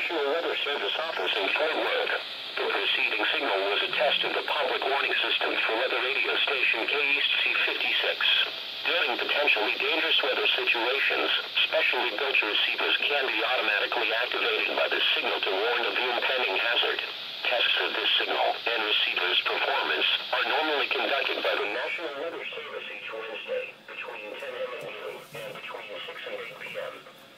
National Weather Service office in Fort Worth. The preceding signal was a test of the public warning system for weather radio station KEAS 56. During potentially dangerous weather situations, specially built receivers can be automatically activated by the signal to warn of the impending hazard. Tests of this signal and receiver's performance are normally conducted by the National Weather Service each Wednesday between 10 a.m. and noon and between 6 and 8 p.m.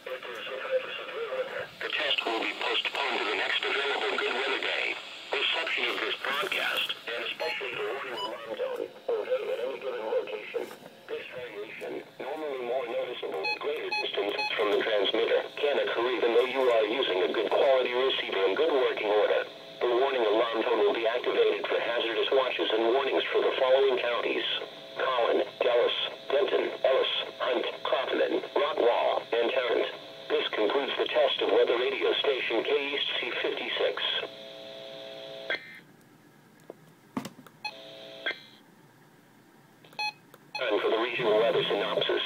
If there is a threat of severe weather, the test will be postponed to the next available good weather day. Reception of this broadcast, and especially the warning alarm tone, will vary at any given location. This variation, normally more noticeable at greater distances from the transmitter, can occur even though you are using a good quality receiver in good working order. The warning alarm tone will be activated for hazardous watches and warnings for the following counties: Collin, Dallas, Denton, Ellis, Hunt, Kaufman, Rockwall, and Tarrant. This concludes the test of weather radio station KEAS 56. Time for the regional weather synopsis.